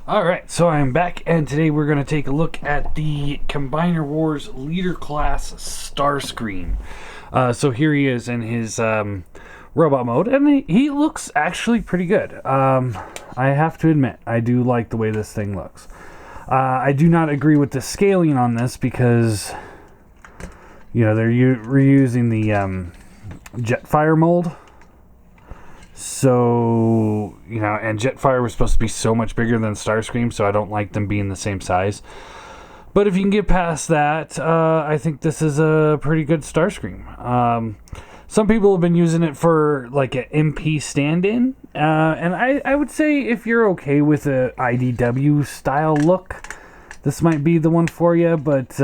Alright, so I'm back, and today we're going to take a look at the Combiner Wars Leader Class Starscream. So here he is in his robot mode, and he looks actually pretty good. I have to admit, I do like the way this thing looks. I do not agree with the scaling on this because, you know, they're reusing the Jetfire mold. So, you know, and Jetfire was supposed to be so much bigger than Starscream, so I don't like them being the same size. But if you can get past that, I think this is a pretty good Starscream. Some people have been using it for like an MP stand-in, and I would say if you're okay with a IDW style look, this might be the one for you. But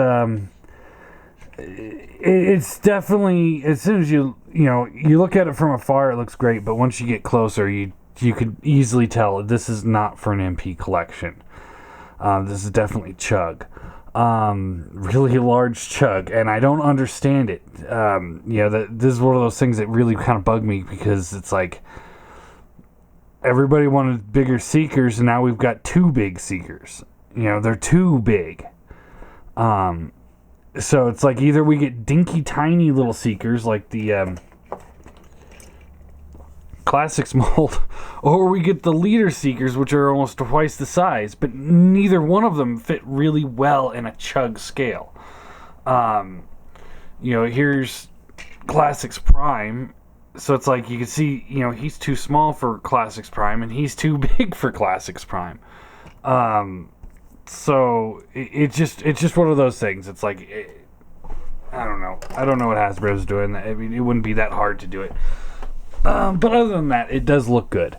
it's definitely, as soon as you look at it from afar, it looks great, but once you get closer, you could easily tell this is not for an MP collection. This is definitely chug. Really large chug, and I don't understand it. This is one of those things that really kind of bug me, because it's like everybody wanted bigger Seekers, and now we've got two big Seekers. You know, they're too big. So it's like either we get dinky tiny little Seekers like the Classics mold, or we get the Leader Seekers, which are almost twice the size, but neither one of them fit really well in a chug scale. Here's Classics Prime, so it's like you can see, he's too small for Classics Prime, and he's too big for Classics Prime. So it's just one of those things. It's like, I don't know what Hasbro's doing. I mean, it wouldn't be that hard to do it. But other than that, it does look good.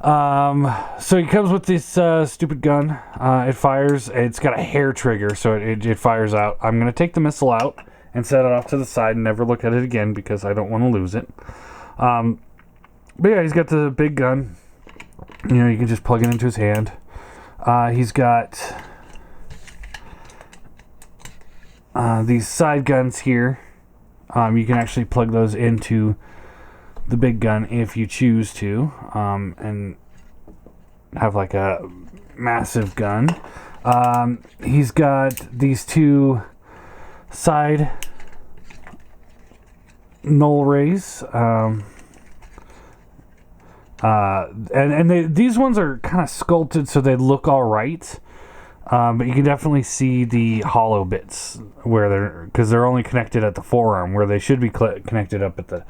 So he comes with this stupid gun. It fires. It's got a hair trigger, so it fires out. I'm going to take the missile out and set it off to the side and never look at it again because I don't want to lose it. But yeah, he's got the big gun. You can just plug it into his hand. He's got these side guns here. You can actually plug those into the big gun if you choose to, and have like a massive gun. He's got these two side null rays. These ones are kind of sculpted so they look all right, but you can definitely see the hollow bits because they're only connected at the forearm, where they should be connected up at the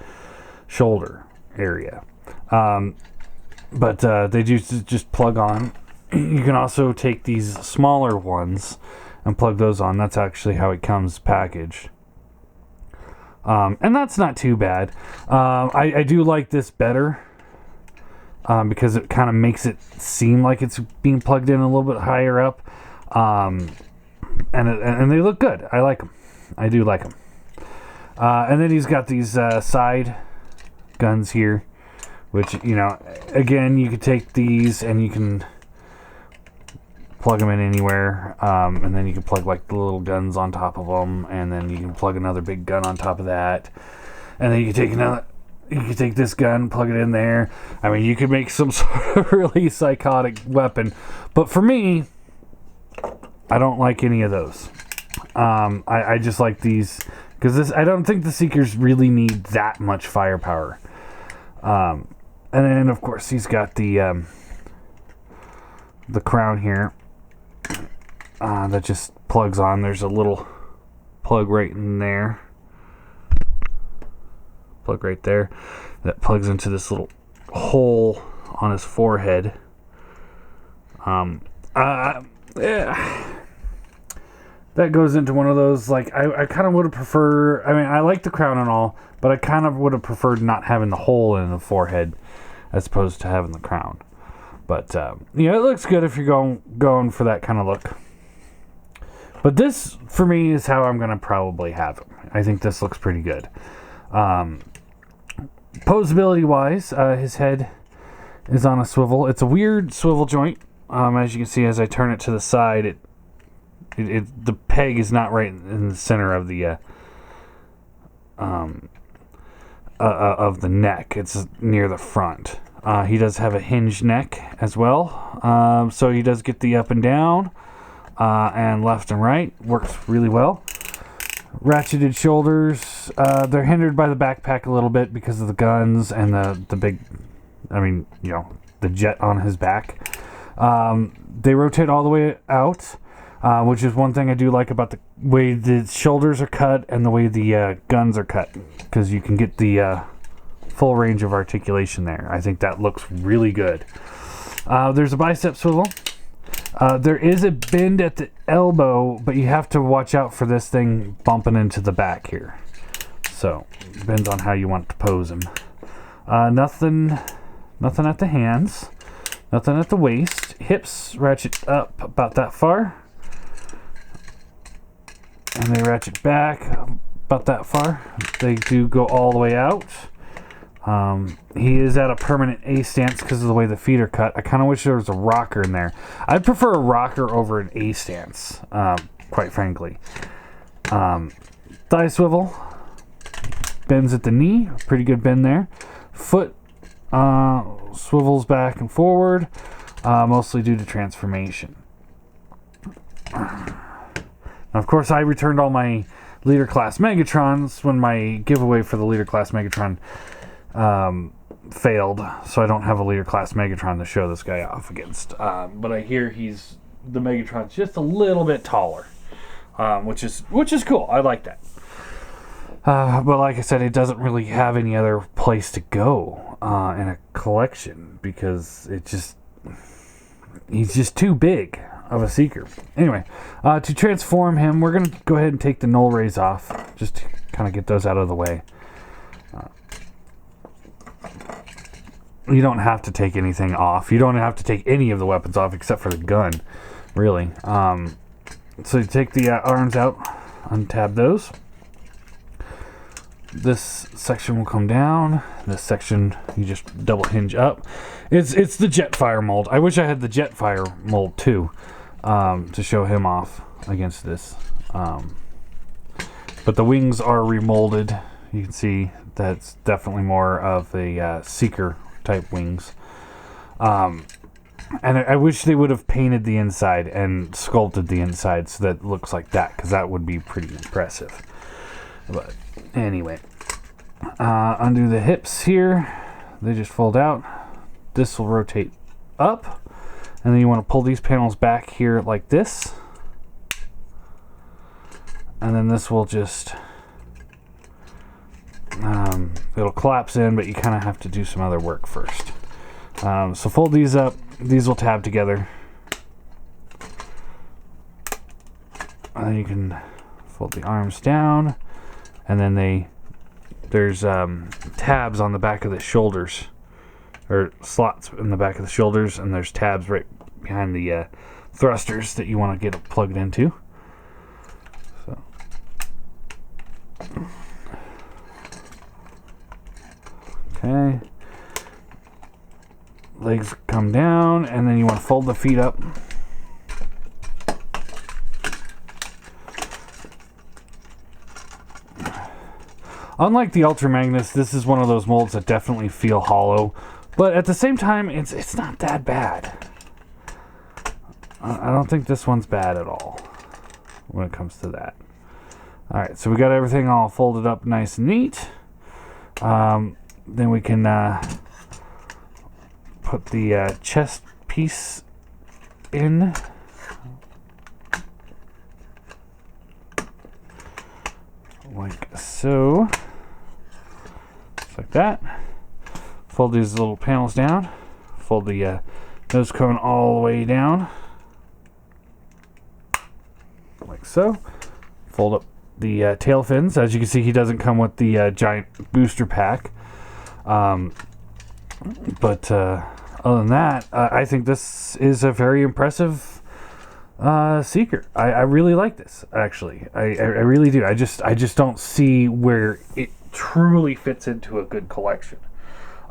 shoulder area. But they just plug on. You can also take these smaller ones and plug those on. That's actually how it comes packaged. And that's not too bad. I do like this better. Because it kind of makes it seem like it's being plugged in a little bit higher up, and they look good. I like them. I do like them. And then he's got these side guns here, which, again, you could take these and you can plug them in anywhere, and then you can plug like the little guns on top of them, and then you can plug another big gun on top of that, and then you can take another. You can take this gun, plug it in there. I mean, you could make some sort of really psychotic weapon. But for me, I don't like any of those. I just like these, because I don't think the Seekers really need that much firepower. And then, of course, he's got the crown here that just plugs on. There's a little plug right in there. Plug right there that plugs into this little hole on his forehead. That goes into one of those, like, I kind of would have preferred, I mean, I like the crown and all, but I kind of would have preferred not having the hole in the forehead as opposed to having the crown. But it looks good if you're going for that kind of look. But this, for me, is how I'm going to probably have him. I think this looks pretty good. Posability wise, his head is on a swivel. It's a weird swivel joint. As you can see, as I turn it to the side, the peg is not right in the center of the neck. It's near the front. He does have a hinged neck as well. So he does get the up and down and left and right. Works really well. Ratcheted shoulders. They're hindered by the backpack a little bit because of the guns and the big, the jet on his back. They rotate all the way out, which is one thing I do like about the way the shoulders are cut and the way the guns are cut, because you can get the full range of articulation there. I think that looks really good. There's a bicep swivel. There is a bend at the elbow, but you have to watch out for this thing bumping into the back here. So, depends on how you want to pose him. Nothing at the hands. Nothing at the waist. Hips ratchet up about that far. And they ratchet back about that far. They do go all the way out. He is at a permanent A stance because of the way the feet are cut. I kind of wish there was a rocker in there. I'd prefer a rocker over an A stance, quite frankly. Thigh swivel. Bends at the knee. Pretty good bend there. Foot swivels back and forward, mostly due to transformation. Now, of course, I returned all my Leader Class Megatrons when my giveaway for the Leader Class Megatron failed, so I don't have a Leader Class Megatron to show this guy off against. But I hear the Megatron's just a little bit taller, which is cool. I like that. But like I said, it doesn't really have any other place to go in a collection because he's just too big of a seeker. Anyway, to transform him, we're going to go ahead and take the null rays off, just to kind of get those out of the way. You don't have to take anything off. You don't have to take any of the weapons off except for the gun, really. So you take the arms out, untab those. This section will come down. This section you just double hinge up. It's the Jetfire mold. I wish I had the Jetfire mold too, to show him off against this. But the wings are remolded. You can see that's definitely more of the Seeker type wings. And I wish they would have painted the inside and sculpted the inside so that it looks like that, because that would be pretty impressive. But anyway, undo the hips here. They just fold out. This will rotate up, and then you want to pull these panels back here like this, and then this will just it'll collapse in, but you kind of have to do some other work first. So fold these up. These will tab together, and then you can fold the arms down, and then there's tabs on the back of the shoulders, or slots in the back of the shoulders, and there's tabs right behind the thrusters that you want to get it plugged into. So, okay, legs come down, and then you want to fold the feet up. Unlike the Ultra Magnus, this is one of those molds that definitely feel hollow, but at the same time, it's not that bad. I don't think this one's bad at all when it comes to that. Alright, so we got everything all folded up nice and neat. Then we can put the chest piece in. Like so. Just like that. Fold these little panels down. Fold the nose cone all the way down. Like so. Fold up the tail fins. As you can see, he doesn't come with the giant booster pack. But other than that, I think this is a very impressive Seeker. I really like this, actually. I really do. I just don't see where it truly fits into a good collection.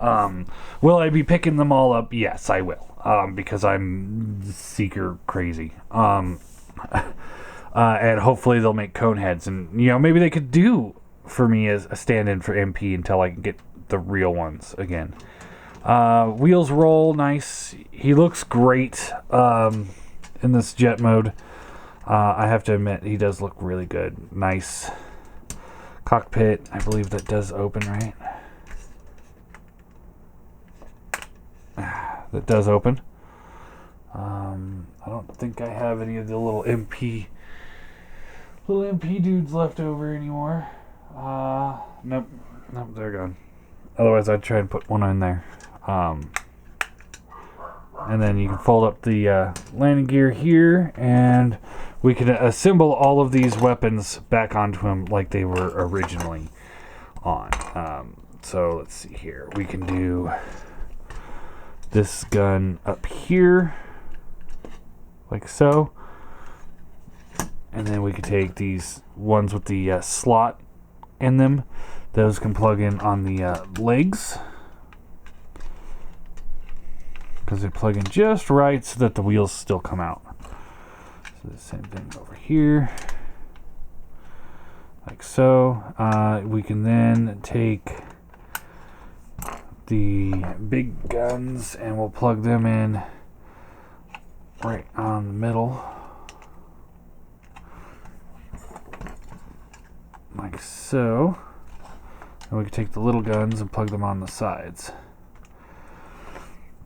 Will I be picking them all up? Yes, I will. Because I'm Seeker crazy. And hopefully they'll make cone heads, and maybe they could do for me as a stand-in for MP until I can get the real ones again. Wheels roll nice. He looks great in this jet mode. I have to admit, he does look really good. Nice cockpit. I believe that does open, right? That does open. I don't think I have any of the little MP dudes left over anymore. Nope, they're gone. Otherwise, I'd try and put one in there. And then you can fold up the landing gear here, and we can assemble all of these weapons back onto him like they were originally on. So let's see here. We can do this gun up here, like so. And then we could take these ones with the slot in them. Those can plug in on the legs, because they plug in just right so that the wheels still come out. So the same thing over here, like so. We can then take the big guns and we'll plug them in right on the middle, like so. And we can take the little guns and plug them on the sides.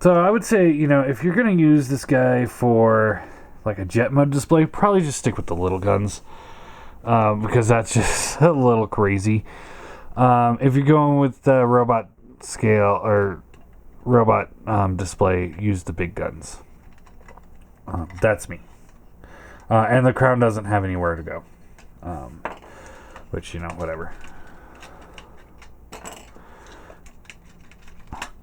So I would say, you know, if you're going to use this guy for like a jet mode display, probably just stick with the little guns, because that's just a little crazy. If you're going with the robot scale or robot display, use the big guns. That's me. And the crown doesn't have anywhere to go, which, you know, whatever.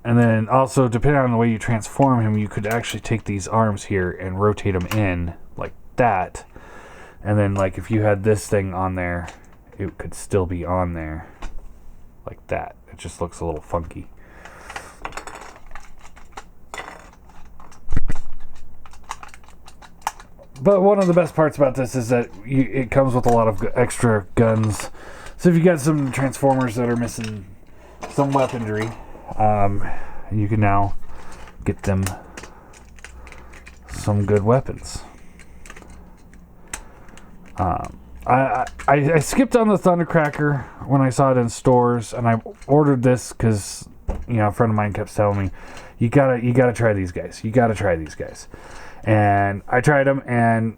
And then also, depending on the way you transform him, you could actually take these arms here and rotate them in like that. And then, like, if you had this thing on there, it could still be on there like that. It just looks a little funky. But one of the best parts about this is that it comes with a lot of extra guns. So if you got some Transformers that are missing some weaponry, you can now get them some good weapons. I skipped on the Thundercracker when I saw it in stores, and I ordered this because, you know, a friend of mine kept telling me, you gotta try these guys. You gotta try these guys. And I tried them, and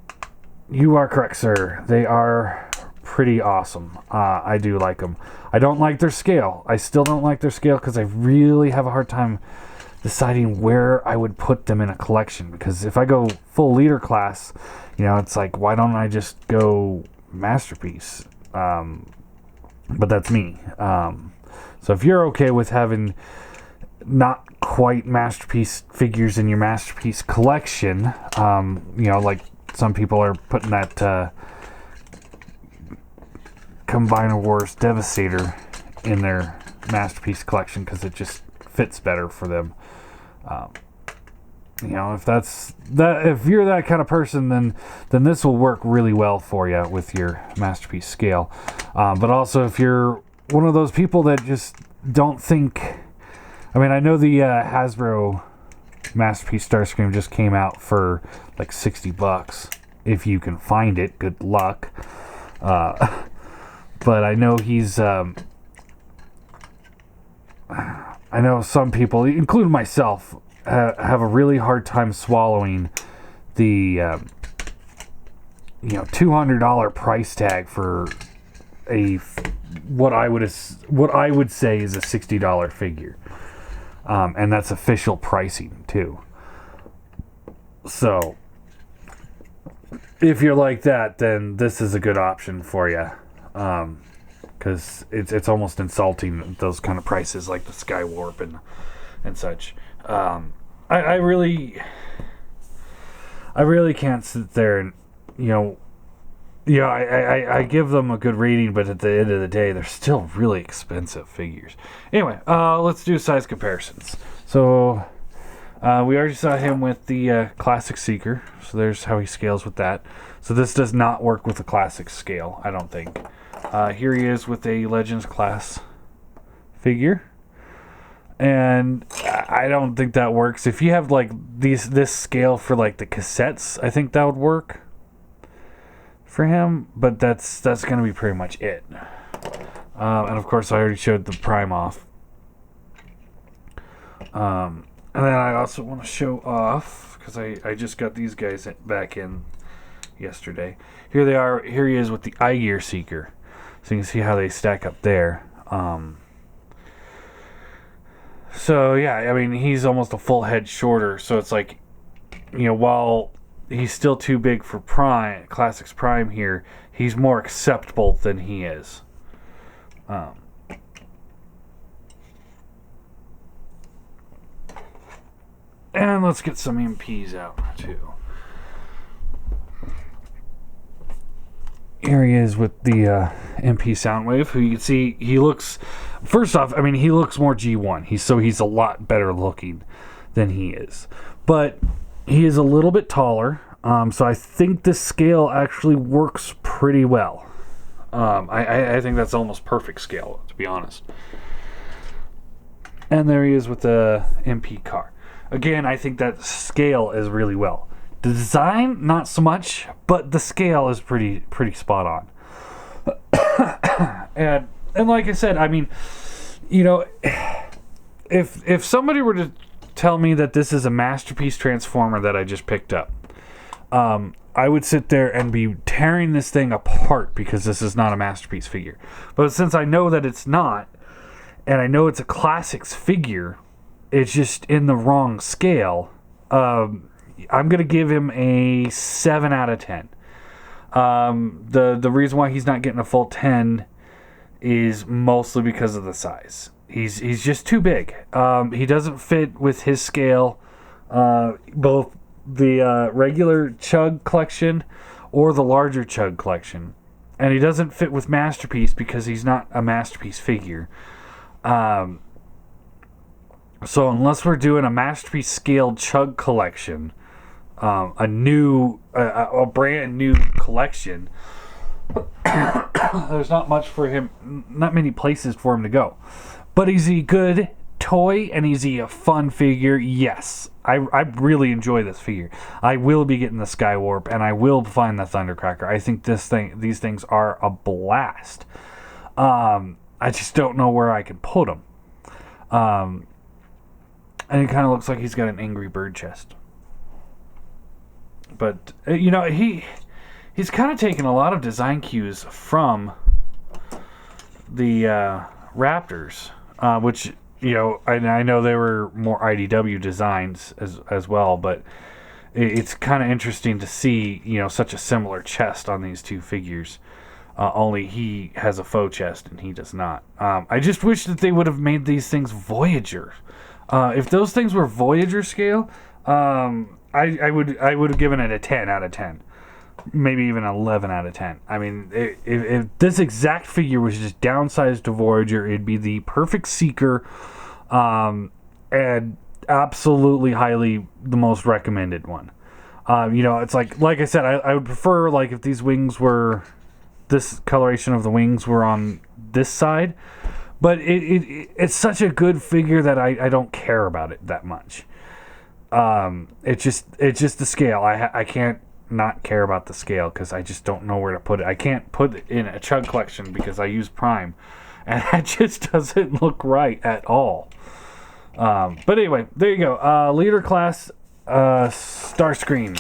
you are correct, sir. They are pretty awesome. I do like them. I don't like their scale. I still don't like their scale because I really have a hard time deciding where I would put them in a collection. Because if I go full leader class, you know, it's like, why don't I just go masterpiece? But that's me. So if you're okay with having not quite masterpiece figures in your masterpiece collection, you know, like some people are putting that Combiner Wars Devastator in their masterpiece collection because it just fits better for them. You know, if you're that kind of person, then this will work really well for you with your masterpiece scale. But also, if you're one of those people that just don't think, I mean, I know the Hasbro Masterpiece Starscream just came out for like $60. If you can find it, good luck. But I know he's, I know some people, including myself, have a really hard time swallowing the, you know, $200 price tag for what I would say is a $60 figure. And that's official pricing too. So if you're like that, then this is a good option for you. Because it's almost insulting, those kind of prices like the Skywarp and such. I really can't sit there and, you know, I give them a good rating, but at the end of the day, they're still really expensive figures. Anyway, let's do size comparisons. So we already saw him with the Classic Seeker, so there's how he scales with that. So this does not work with the Classic scale, I don't think. Here he is with a Legends class figure. And I don't think that works. If you have like this scale for like the cassettes, I think that would work for him. But that's going to be pretty much it. And of course, I already showed the prime off. And then I also want to show off, because I just got these guys back in yesterday. Here they are. Here he is with the eye gear seeker. So you can see how they stack up there. So yeah, I mean, he's almost a full head shorter. So it's like, while he's still too big for Prime, Classics Prime here, he's more acceptable than he is. And let's get some MPs out too. Here he is with the MP Soundwave, who you can see he looks. First off, I mean, he looks more G1. He's a lot better looking than he is, but he is a little bit taller. So I think this scale actually works pretty well. I think that's almost perfect scale, to be honest. And there he is with the MP car. Again, I think that scale is really well. The design, not so much, but the scale is pretty spot on. and like I said, I mean, if somebody were to tell me that this is a masterpiece Transformer that I just picked up, I would sit there and be tearing this thing apart because this is not a masterpiece figure. But since I know that it's not, and I know it's a classics figure, it's just in the wrong scale. I'm going to give him a 7 out of 10. The reason why he's not getting a full 10 is mostly because of the size. He's just too big. He doesn't fit with his scale, both the regular Chug collection or the larger Chug collection. And he doesn't fit with Masterpiece because he's not a Masterpiece figure. So unless we're doing a Masterpiece scaled Chug collection, a brand new collection, there's not much for him, not many places for him to go. But is he a good toy and is he a fun figure? Yes. I really enjoy this figure. I will be getting the Skywarp and I will find the Thundercracker. I think these things are a blast. I just don't know where I can put them. And it kind of looks like he's got an Angry Bird chest. But, he's kind of taken a lot of design cues from the Raptors, which, I know they were more IDW designs as well, but it's kind of interesting to see, such a similar chest on these two figures. Only he has a faux chest and he does not. I just wish that they would have made these things Voyager. If those things were Voyager scale, I would have given it a 10 out of 10. Maybe even 11 out of 10. I mean, if this exact figure was just downsized to Voyager, it'd be the perfect Seeker, and absolutely highly the most recommended one. It's like I said, I would prefer like if these wings were, this coloration of the wings were on this side, but it's such a good figure that I don't care about it that much. It's just the scale. I can't not care about the scale because I just don't know where to put it. I can't put it in a Chug collection because I use Prime, and that just doesn't look right at all. But anyway, there you go. Leader class Starscream.